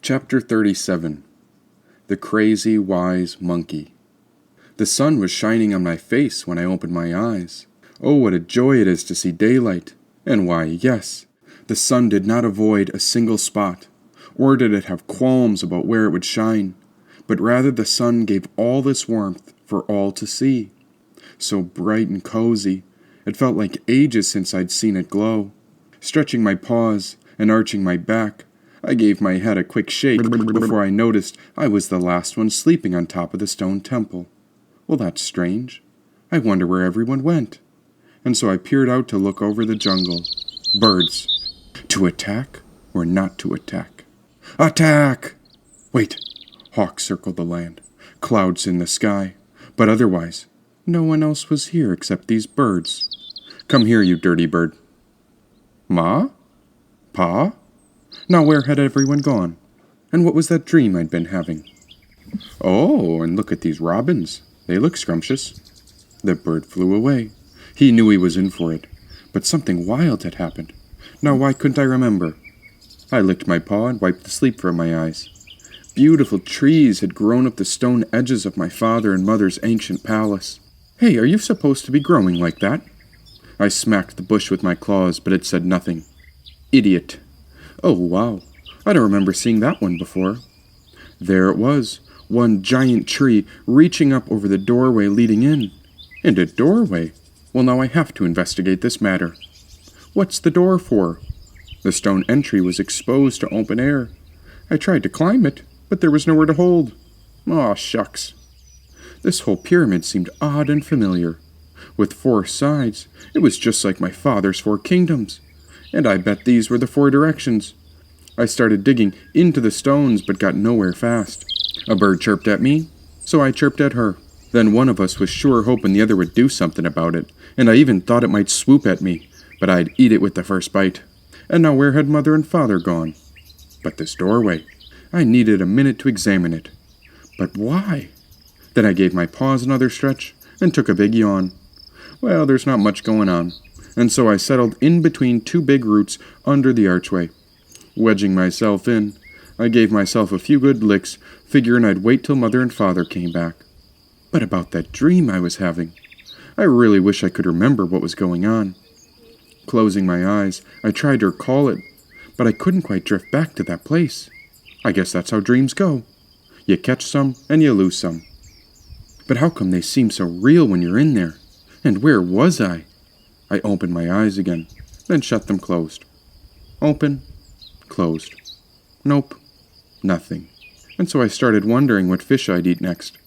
Chapter 37. The Crazy Wise Monkey. The sun was shining on my face when I opened my eyes. Oh, what a joy it is to see daylight! And why, yes, the sun did not avoid a single spot, or did it have qualms about where it would shine, but rather the sun gave all this warmth for all to see. So bright and cozy, it felt like ages since I'd seen it glow. Stretching my paws and arching my back, I gave my head a quick shake before I noticed I was the last one sleeping on top of the stone temple. Well, that's strange. I wonder where everyone went. And so I peered out to look over the jungle. Birds. To attack or not to attack? Attack! Wait. Hawks circled the land. Clouds in the sky. But otherwise, no one else was here except these birds. Come here, you dirty bird. Ma? Pa? Now where had everyone gone? And what was that dream I'd been having? Oh, and look at these robins. They look scrumptious. The bird flew away. He knew he was in for it, but something wild had happened. Now why couldn't I remember? I licked my paw and wiped the sleep from my eyes. Beautiful trees had grown up the stone edges of my father and mother's ancient palace. Hey, are you supposed to be growing like that? I smacked the bush with my claws, but it said nothing. Idiot. Oh, wow. I don't remember seeing that one before. There it was, one giant tree reaching up over the doorway leading in. And a doorway? Well, now I have to investigate this matter. What's the door for? The stone entry was exposed to open air. I tried to climb it, but there was nowhere to hold. Aw, shucks. This whole pyramid seemed odd and familiar. With 4 sides, it was just like my father's 4 kingdoms. And I bet these were the 4 directions. I started digging into the stones but got nowhere fast. A bird chirped at me, so I chirped at her. Then one of us was sure hoping the other would do something about it, and I even thought it might swoop at me, but I'd eat it with the first bite. And now where had Mother and Father gone? But this doorway, I needed a minute to examine it. But why? Then I gave my paws another stretch and took a big yawn. Well, there's not much going on. And so I settled in between 2 big roots under the archway. Wedging myself in, I gave myself a few good licks, figuring I'd wait till Mother and Father came back. But about that dream I was having, I really wish I could remember what was going on. Closing my eyes, I tried to recall it, but I couldn't quite drift back to that place. I guess that's how dreams go. You catch some and you lose some. But how come they seem so real when you're in there? And where was I? I opened my eyes again, then shut them closed. Open, closed. Nope, nothing. And so I started wondering what fish I'd eat next.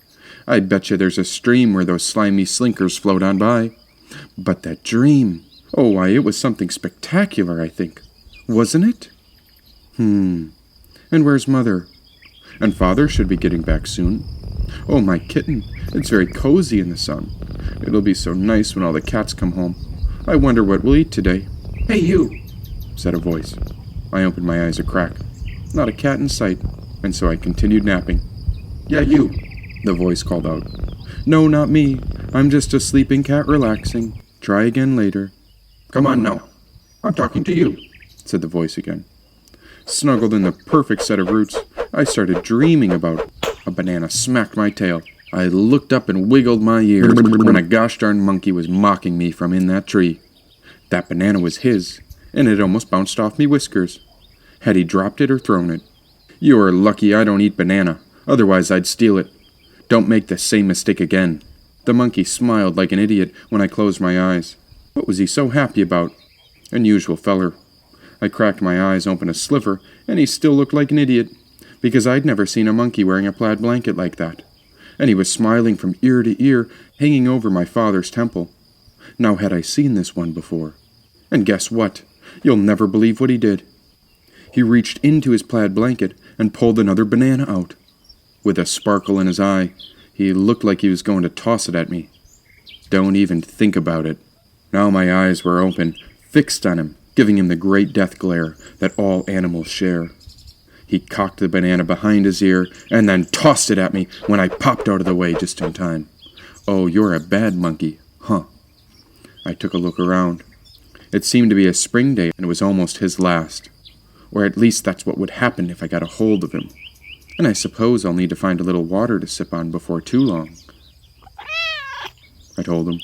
I bet you there's a stream where those slimy slinkers float on by. But that dream, oh why, it was something spectacular, I think. Wasn't it? And where's Mother? And Father should be getting back soon. Oh, my kitten, it's very cozy in the sun. It'll be so nice when all the cats come home. I wonder what we'll eat today. Hey, you, said a voice. I opened my eyes a crack. Not a cat in sight, and so I continued napping. Yeah, you, the voice called out. No, not me. I'm just a sleeping cat relaxing. Try again later. Come on now. I'm talking to you, said the voice again. Snuggled in the perfect set of roots, I started dreaming about a banana smacked my tail. I looked up and wiggled my ears when a gosh darn monkey was mocking me from in that tree. That banana was his, and it almost bounced off me whiskers. Had he dropped it or thrown it? You're lucky I don't eat banana, otherwise I'd steal it. Don't make the same mistake again. The monkey smiled like an idiot when I closed my eyes. What was he so happy about? Unusual feller. I cracked my eyes open a sliver, and he still looked like an idiot, because I'd never seen a monkey wearing a plaid blanket like that. And he was smiling from ear to ear, hanging over my father's temple. Now had I seen this one before? And guess what? You'll never believe what he did. He reached into his plaid blanket and pulled another banana out. With a sparkle in his eye, he looked like he was going to toss it at me. Don't even think about it. Now my eyes were open, fixed on him, giving him the great death glare that all animals share. He cocked the banana behind his ear and then tossed it at me when I popped out of the way just in time. Oh, you're a bad monkey, huh? I took a look around. It seemed to be a spring day, and it was almost his last. Or at least that's what would happen if I got a hold of him. And I suppose I'll need to find a little water to sip on before too long. I told him.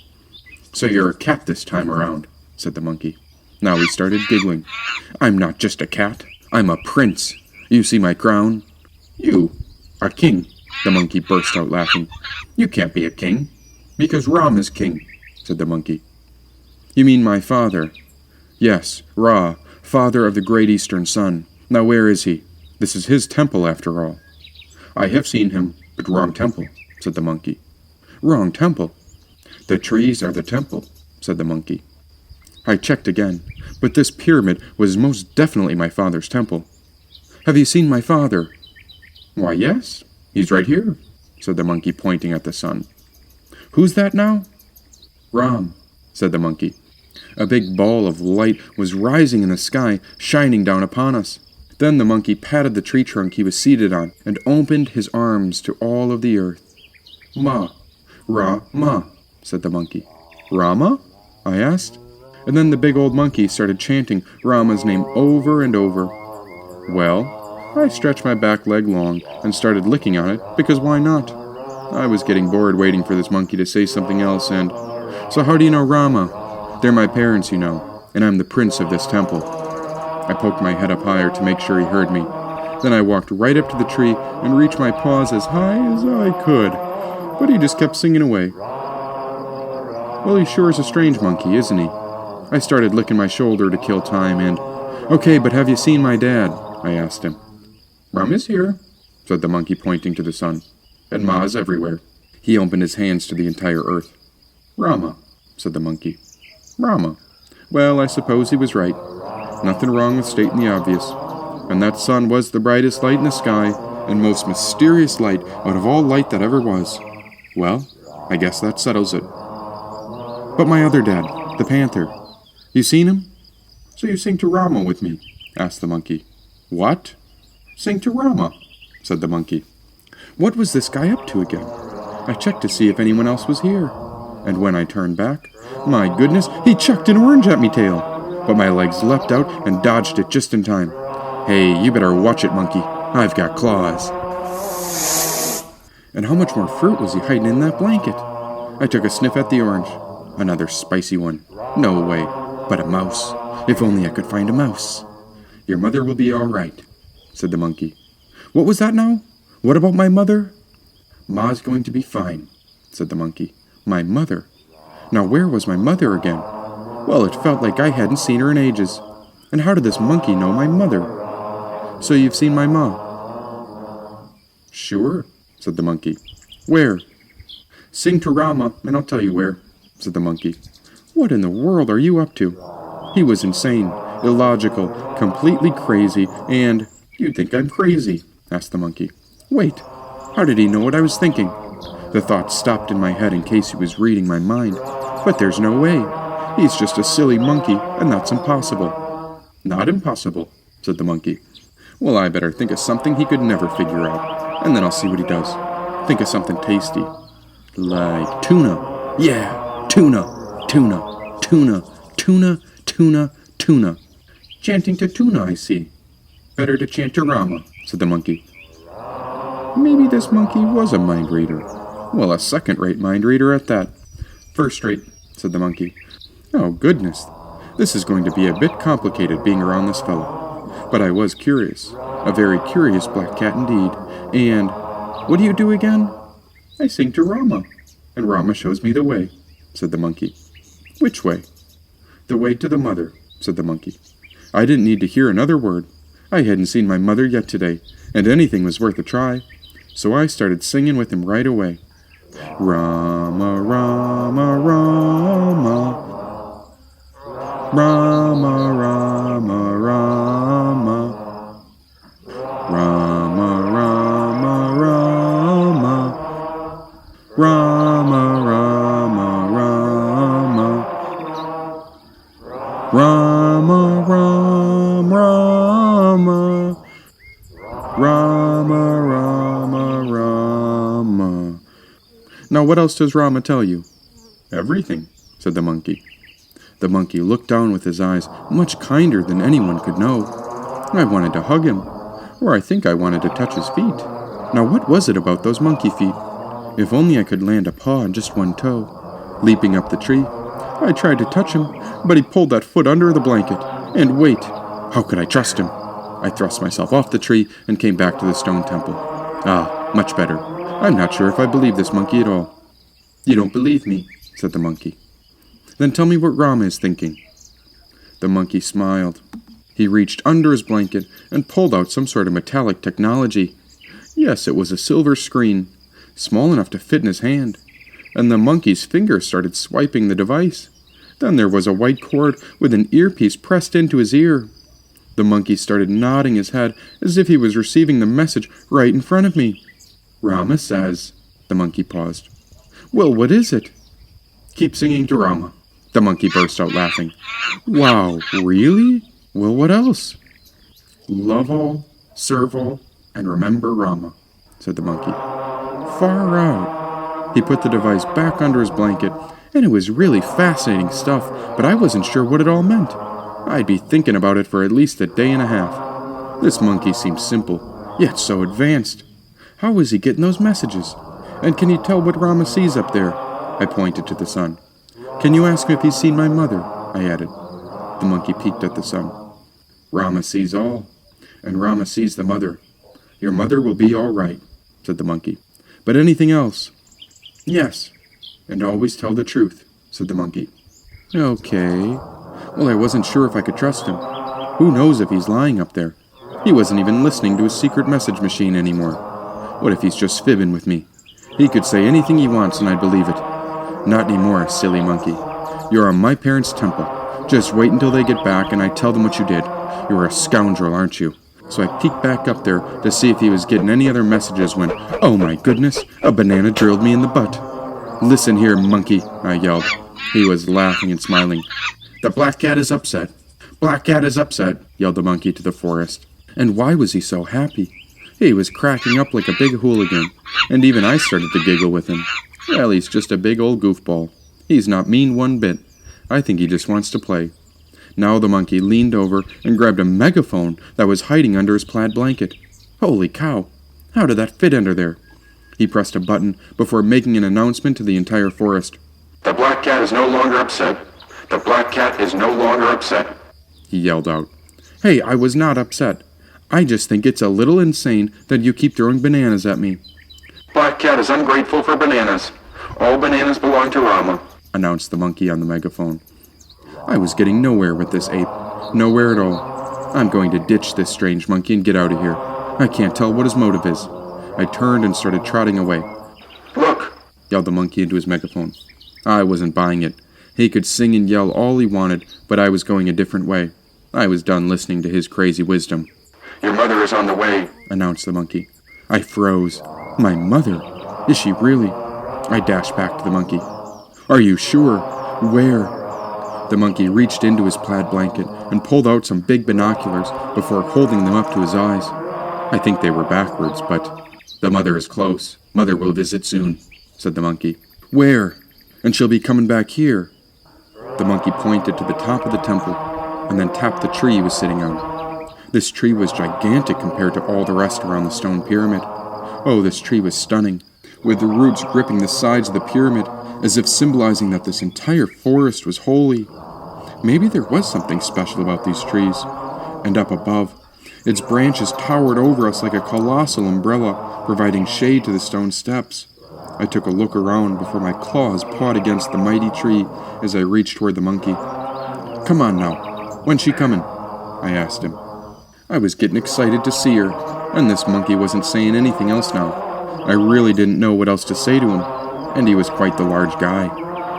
So you're a cat this time around, said the monkey. Now he started giggling. I'm not just a cat. I'm a prince. You see my crown? You are king, the monkey burst out laughing. You can't be a king, because Ram is king, said the monkey. You mean my father? Yes, Ra, father of the great eastern sun. Now where is he? This is his temple after all. I have seen him, but wrong temple, said the monkey. Wrong temple? The trees are the temple, said the monkey. I checked again, but this pyramid was most definitely my father's temple. Have you seen my father? Why, yes, he's right here, said the monkey, pointing at the sun. Who's that now? Ram, said the monkey. A big ball of light was rising in the sky, shining down upon us. Then the monkey patted the tree trunk he was seated on and opened his arms to all of the earth. Ma, Ra-ma, said the monkey. Rama? I asked. And then the big old monkey started chanting Rama's name over and over. Well, I stretched my back leg long and started licking on it, because why not? I was getting bored waiting for this monkey to say something else, and... So how do you know Rama? They're my parents, you know, and I'm the prince of this temple. I poked my head up higher to make sure he heard me. Then I walked right up to the tree and reached my paws as high as I could. But he just kept singing away. Well, he sure is a strange monkey, isn't he? I started licking my shoulder to kill time and... Okay, but have you seen my dad? I asked him. Ram is here, said the monkey, pointing to the sun. And Ma's everywhere. He opened his hands to the entire earth. Rama, said the monkey. Rama. Well, I suppose he was right. Nothing wrong with stating the obvious. And that sun was the brightest light in the sky, and most mysterious light out of all light that ever was. Well, I guess that settles it. But my other dad, the panther, you seen him? So you sing to Rama with me? Asked the monkey. What? Sing to Rama, said the monkey. What was this guy up to again? I checked to see if anyone else was here. And when I turned back, my goodness, he chucked an orange at me tail. But my legs leapt out and dodged it just in time. Hey, you better watch it, monkey. I've got claws. And how much more fruit was he hiding in that blanket? I took a sniff at the orange. Another spicy one. No way, but a mouse. If only I could find a mouse. Your mother will be all right, said the monkey. What was that now? What about my mother? Ma's going to be fine, said the monkey. My mother? Now where was my mother again? Well, it felt like I hadn't seen her in ages. And how did this monkey know my mother? So you've seen my ma? Sure, said the monkey. Where? Sing to Rama, and I'll tell you where, said the monkey. What in the world are you up to? He was insane, illogical, completely crazy, and... You'd think I'm crazy, asked the monkey. Wait, how did he know what I was thinking? The thought stopped in my head in case he was reading my mind. But there's no way. He's just a silly monkey, and that's impossible. Not impossible, said the monkey. Well, I better think of something he could never figure out, and then I'll see what he does. Think of something tasty. Like tuna. Yeah, tuna, tuna, tuna, tuna, tuna, tuna. Chanting to tuna, I see. Better to chant to Rama, said the monkey. Maybe this monkey was a mind reader. Well, a second-rate mind reader at that. First-rate, said the monkey. Oh, goodness. This is going to be a bit complicated being around this fellow. But I was curious. A very curious black cat indeed. And what do you do again? I sing to Rama. And Rama shows me the way, said the monkey. Which way? The way to the mother, said the monkey. I didn't need to hear another word. I hadn't seen my mother yet today, and anything was worth a try. So I started singing with him right away. Rama, Rama, Rama. Rama, Rama, Rama. Rama, Rama, Rama. Rama, Rama, Rama. Rama, Ram, Rama. Rama, Rama, Rama. Now what else does Rama tell you? Everything, said the monkey. The monkey looked down with his eyes, much kinder than anyone could know. I wanted to hug him, or I think I wanted to touch his feet. Now what was it about those monkey feet? If only I could land a paw on just one toe. Leaping up the tree, I tried to touch him, but he pulled that foot under the blanket. And wait, how could I trust him? I thrust myself off the tree and came back to the stone temple. Ah, much better. I'm not sure if I believe this monkey at all. You don't believe me, said the monkey. Then tell me what Rama is thinking. The monkey smiled. He reached under his blanket and pulled out some sort of metallic technology. Yes, it was a silver screen, small enough to fit in his hand, and the monkey's finger started swiping the device. Then there was a white cord with an earpiece pressed into his ear. The monkey started nodding his head as if he was receiving the message right in front of me. Rama says, the monkey paused. Well, what is it? Keep singing to Rama. The monkey burst out laughing. Wow, really? Well, what else? Love all, serve all, and remember Rama, said the monkey. Far out. He put the device back under his blanket, and it was really fascinating stuff, but I wasn't sure what it all meant. I'd be thinking about it for at least a day and a half. This monkey seems simple, yet so advanced. How is he getting those messages? And can you tell what Rama sees up there? I pointed to the sun. Can you ask him if he's seen my mother? I added. The monkey peeked at the sun. Rama sees all, and Rama sees the mother. Your mother will be all right, said the monkey. But anything else? Yes, and always tell the truth, said the monkey. Okay. Well, I wasn't sure if I could trust him. Who knows if he's lying up there? He wasn't even listening to his secret message machine anymore. What if he's just fibbing with me? He could say anything he wants and I'd believe it. Not anymore, silly monkey. You're on my parents' temple. Just wait until they get back and I tell them what you did. You're a scoundrel, aren't you? So I peeked back up there to see if he was getting any other messages when, oh my goodness, a banana drilled me in the butt. Listen here, monkey, I yelled. He was laughing and smiling. The black cat is upset. Black cat is upset, yelled the monkey to the forest. And why was he so happy? He was cracking up like a big hooligan, and even I started to giggle with him. Well, he's just a big old goofball. He's not mean one bit. I think he just wants to play. Now the monkey leaned over and grabbed a megaphone that was hiding under his plaid blanket. Holy cow! How did that fit under there? He pressed a button before making an announcement to the entire forest. The black cat is no longer upset. The black cat is no longer upset, he yelled out. Hey, I was not upset. I just think it's a little insane that you keep throwing bananas at me. Black cat is ungrateful for bananas. All bananas belong to Rama, announced the monkey on the megaphone. I was getting nowhere with this ape. Nowhere at all. I'm going to ditch this strange monkey and get out of here. I can't tell what his motive is. I turned and started trotting away. Look, yelled the monkey into his megaphone. I wasn't buying it. He could sing and yell all he wanted, but I was going a different way. I was done listening to his crazy wisdom. Your mother is on the way, announced the monkey. I froze. My mother? Is she really? I dashed back to the monkey. Are you sure? Where? The monkey reached into his plaid blanket and pulled out some big binoculars before holding them up to his eyes. I think they were backwards, but... The mother is close. Mother will visit soon, said the monkey. Where? And she'll be coming back here. The monkey pointed to the top of the temple and then tapped the tree he was sitting on. This tree was gigantic compared to all the rest around the stone pyramid. Oh, this tree was stunning, with the roots gripping the sides of the pyramid as if symbolizing that this entire forest was holy. Maybe there was something special about these trees. And up above, its branches towered over us like a colossal umbrella, providing shade to the stone steps. I took a look around before my claws pawed against the mighty tree as I reached toward the monkey. Come on now, when's she coming? I asked him. I was getting excited to see her, and this monkey wasn't saying anything else now. I really didn't know what else to say to him, and he was quite the large guy.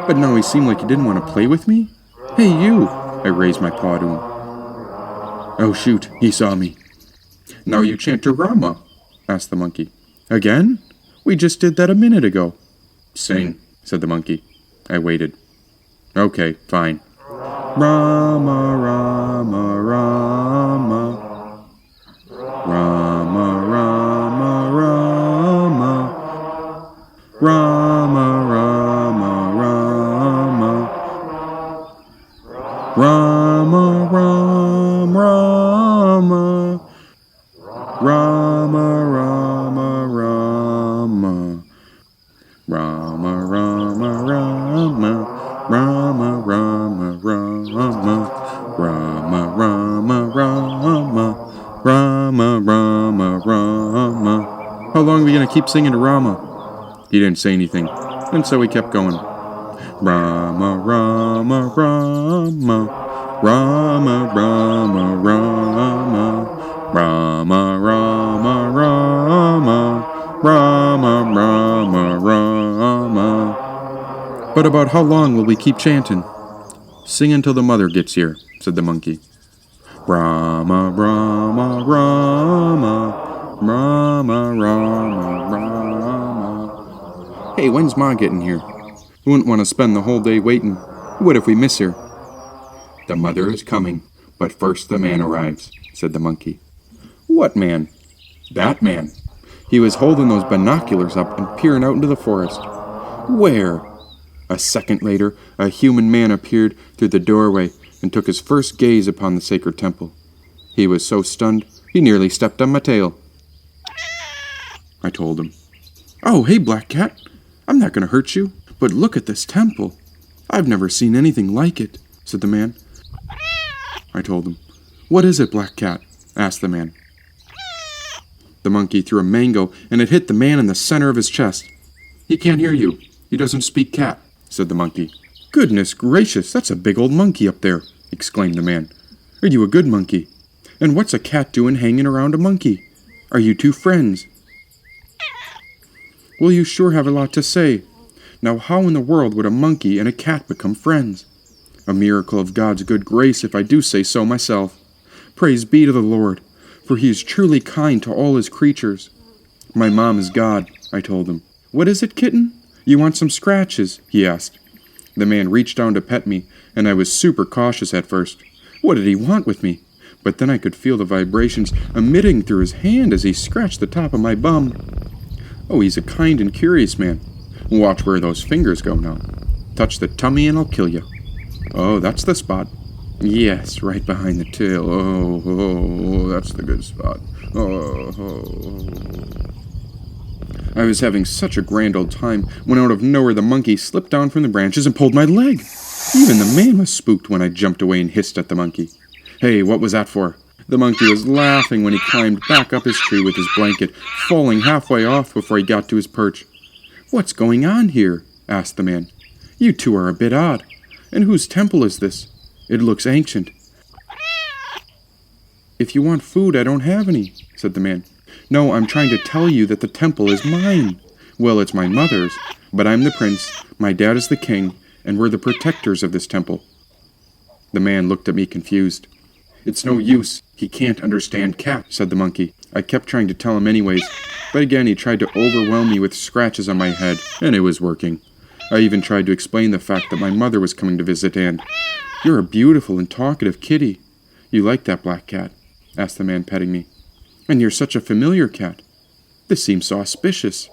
But now he seemed like he didn't want to play with me. Hey, you! I raised my paw to him. Oh, shoot, he saw me. Now you chant to Rama, asked the monkey. Again? We just did that a minute ago. Sing, said the monkey. I waited. Okay, fine. Rama, Rama, Rama. Rama, Rama, Rama. Rama, Rama, Rama. Rama, Rama, Rama. Rama, Rama, Rama. Rama, Rama, Rama. Rama, Rama, Rama. Rama, Rama, Rama. Rama, Rama, Rama. How long are we going to keep singing to Rama? He didn't say anything, and so we kept going. Rama, Rama, Rama. Rama, Rama, Rama. Rama, Rama, Rama. Rama, Rama, Rama. But about how long will we keep chanting? Sing until the mother gets here, said the monkey. Rama, Rama, Rama. Rama, Rama, Rama. Hey, when's Ma getting here? We wouldn't want to spend the whole day waiting. What if we miss her? The mother is coming, but first the man arrives, said the monkey. What man? That man. He was holding those binoculars up and peering out into the forest. Where? A second later, a human man appeared through the doorway and took his first gaze upon the sacred temple. He was so stunned, he nearly stepped on my tail. I told him. Oh, hey, Black Cat. I'm not going to hurt you, but look at this temple. I've never seen anything like it, said the man. I told him. What is it, Black Cat? Asked the man. The monkey threw a mango, and it hit the man in the center of his chest. He can't hear you. He doesn't speak cat, said the monkey. Goodness gracious, that's a big old monkey up there, exclaimed the man. Are you a good monkey? And what's a cat doing hanging around a monkey? Are you two friends? Well, you sure have a lot to say. Now, how in the world would a monkey and a cat become friends? A miracle of God's good grace, if I do say so myself. Praise be to the Lord, for he is truly kind to all his creatures. My mom is God, I told him. What is it, kitten? You want some scratches? He asked. The man reached down to pet me, and I was super cautious at first. What did he want with me? But then I could feel the vibrations emitting through his hand as he scratched the top of my bum. Oh, he's a kind and curious man. Watch where those fingers go now. Touch the tummy and I'll kill you. Oh, that's the spot. Yes, right behind the tail. Oh, that's the good spot. Oh. I was having such a grand old time when out of nowhere the monkey slipped down from the branches and pulled my leg. Even the man was spooked when I jumped away and hissed at the monkey. Hey, what was that for? The monkey was laughing when he climbed back up his tree with his blanket, falling halfway off before he got to his perch. What's going on here? Asked the man. You two are a bit odd. And whose temple is this? It looks ancient. If you want food, I don't have any, said the man. No, I'm trying to tell you that the temple is mine. Well, it's my mother's, but I'm the prince, my dad is the king, and we're the protectors of this temple. The man looked at me confused. It's no use. He can't understand cat, said the monkey. I kept trying to tell him anyways, but again he tried to overwhelm me with scratches on my head, and it was working. I even tried to explain the fact that my mother was coming to visit, and... You're a beautiful and talkative kitty. You like that, Black Cat? Asked the man, petting me. And you're such a familiar cat. This seems so auspicious.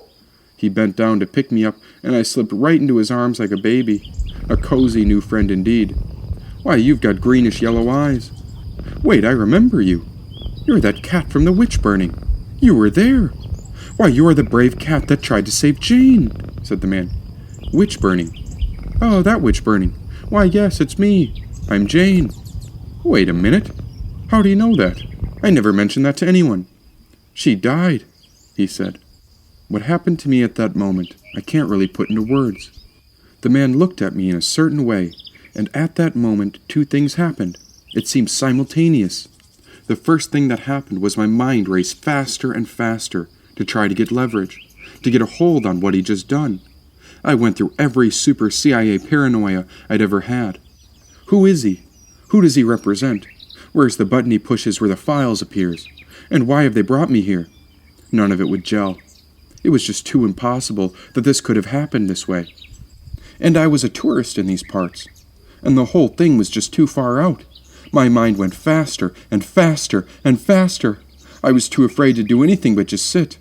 He bent down to pick me up, and I slipped right into his arms like a baby. A cozy new friend indeed. Why, you've got greenish-yellow eyes. Wait, I remember you. You're that cat from the witch burning. You were there. Why, you are the brave cat that tried to save Jane, said the man. Witch burning. Oh, that witch burning. Why, yes, it's me. I'm Jane. Wait a minute. How do you know that? I never mentioned that to anyone. She died, he said. What happened to me at that moment, I can't really put into words. The man looked at me in a certain way, and at that moment, two things happened. It seemed simultaneous. The first thing that happened was my mind raced faster and faster to try to get leverage, to get a hold on what he'd just done. I went through every super CIA paranoia I'd ever had. Who is he? Who does he represent? Where's the button he pushes where the files appears? And why have they brought me here? None of it would gel. It was just too impossible that this could have happened this way. And I was a tourist in these parts. And the whole thing was just too far out. My mind went faster and faster and faster. I was too afraid to do anything but just sit.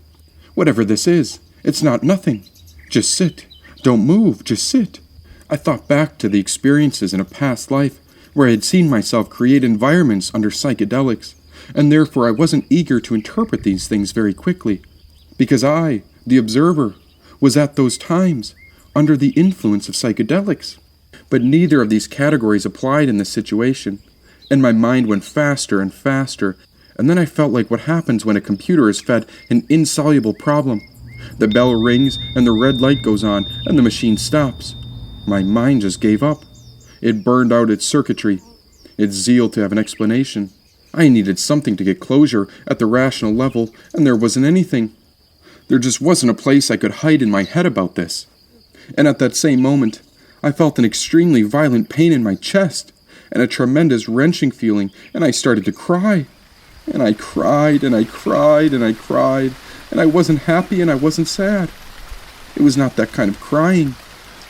Whatever this is, it's not nothing. Just sit. Don't move, just sit. I thought back to the experiences in a past life where I had seen myself create environments under psychedelics, and therefore I wasn't eager to interpret these things very quickly, because I, the observer, was at those times under the influence of psychedelics. But neither of these categories applied in this situation, and my mind went faster and faster, and then I felt like what happens when a computer is fed an insoluble problem. The bell rings, and the red light goes on, and the machine stops. My mind just gave up. It burned out its circuitry, its zeal to have an explanation. I needed something to get closure at the rational level, and there wasn't anything. There just wasn't a place I could hide in my head about this. And at that same moment, I felt an extremely violent pain in my chest, and a tremendous wrenching feeling, and I started to cry. And I cried, and I cried, and I cried, and I wasn't happy and I wasn't sad. It was not that kind of crying.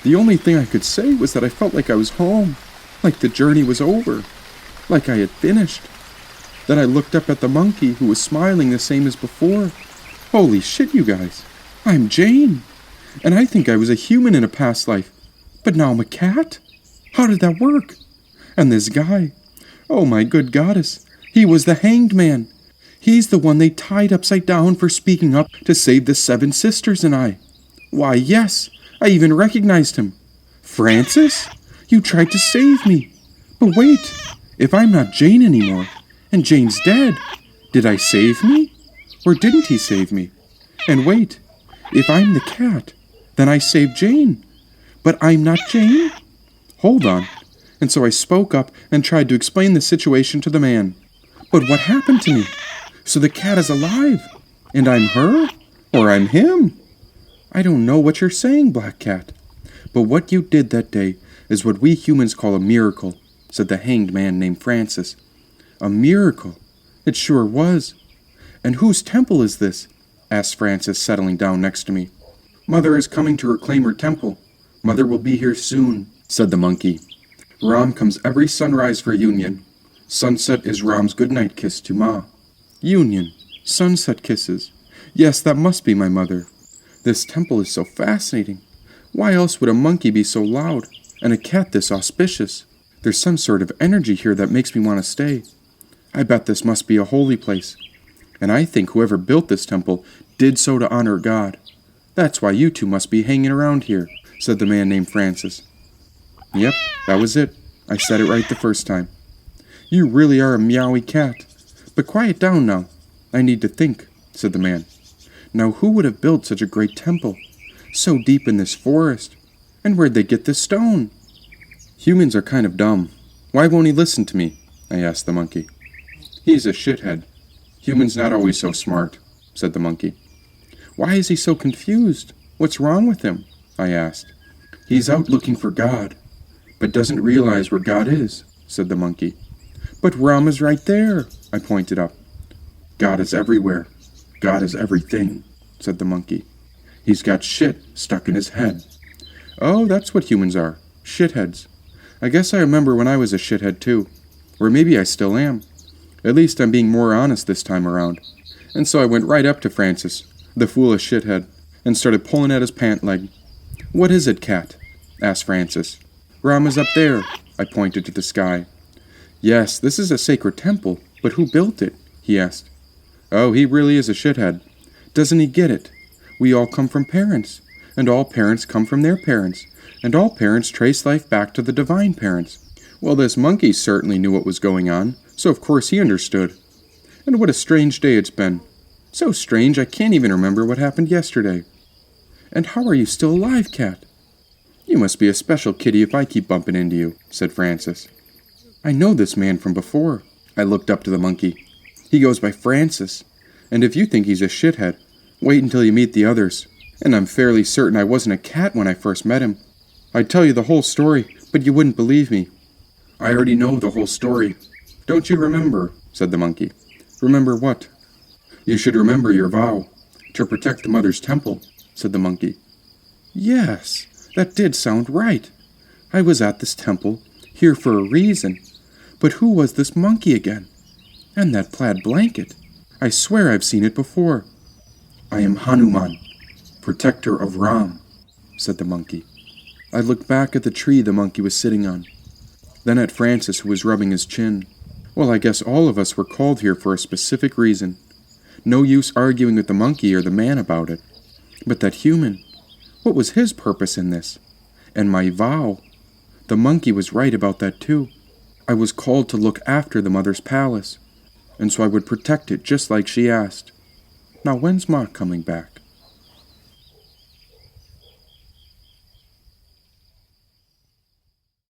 The only thing I could say was that I felt like I was home, like the journey was over, like I had finished. Then I looked up at the monkey, who was smiling the same as before. Holy shit, you guys. I'm Jane. And I think I was a human in a past life. But now I'm a cat? How did that work? And this guy, oh my good goddess, he was the hanged man. He's the one they tied upside down for speaking up to save the 7 sisters and I. Why, yes, I even recognized him. Francis, you tried to save me. But wait, if I'm not Jane anymore, and Jane's dead, did I save me? Or didn't he save me? And wait, if I'm the cat, then I saved Jane. But I'm not Jane? Hold on. And so I spoke up and tried to explain the situation to the man. But what happened to me? So the cat is alive, and I'm her, or I'm him? I don't know what you're saying, Black Cat. But what you did that day is what we humans call a miracle, said the hanged man named Francis. A miracle? It sure was. And whose temple is this? Asked Francis, settling down next to me. Mother is coming to reclaim her temple. Mother will be here soon, said the monkey. Ram comes every sunrise for union. Sunset is Ram's goodnight kiss to Ma. Union. Sunset kisses. Yes, that must be my mother. This temple is so fascinating. Why else would a monkey be so loud, and a cat this auspicious? There's some sort of energy here that makes me want to stay. I bet this must be a holy place. And I think whoever built this temple did so to honor God. That's why you two must be hanging around here, said the man named Francis. Yep, that was it. I said it right the first time. You really are a meowy cat. But quiet down now. I need to think, said the man. Now who would have built such a great temple, so deep in this forest? And where'd they get this stone? Humans are kind of dumb. Why won't he listen to me? I asked the monkey. He's a shithead. Humans not always so smart, said the monkey. Why is he so confused? What's wrong with him? I asked. He's out looking for God, but doesn't realize where God is, said the monkey. But Ram is right there, I pointed up. God is everywhere. God is everything, said the monkey. He's got shit stuck in his head. Oh, that's what humans are, shitheads. I guess I remember when I was a shithead too. Or maybe I still am. At least I'm being more honest this time around. And so I went right up to Francis, the foolish shithead, and started pulling at his pant leg. What is it, cat? Asked Francis. Ram is up there, I pointed to the sky. Yes, this is a sacred temple, but who built it? He asked. Oh, he really is a shithead. Doesn't he get it? We all come from parents, and all parents come from their parents, and all parents trace life back to the divine parents. Well, this monkey certainly knew what was going on, so of course he understood. And what a strange day it's been. So strange I can't even remember what happened yesterday. And how are you still alive, cat? You must be a special kitty if I keep bumping into you, said Francis. I know this man from before. I looked up to the monkey. He goes by Francis, and if you think he's a shithead, wait until you meet the others. And I'm fairly certain I wasn't a cat when I first met him. I'd tell you the whole story, but you wouldn't believe me. I already know the whole story. Don't you remember? Said the monkey. Remember what? You should remember your vow, to protect the mother's temple, said the monkey. Yes, that did sound right. I was at this temple, here for a reason. But who was this monkey again? And that plaid blanket. I swear I've seen it before. I am Hanuman, protector of Ram, said the monkey. I looked back at the tree the monkey was sitting on, then at Francis, who was rubbing his chin. Well, I guess all of us were called here for a specific reason. No use arguing with the monkey or the man about it. But that human, what was his purpose in this? And my vow, the monkey was right about that too. I was called to look after the mother's palace, and so I would protect it just like she asked. Now when's Ma coming back?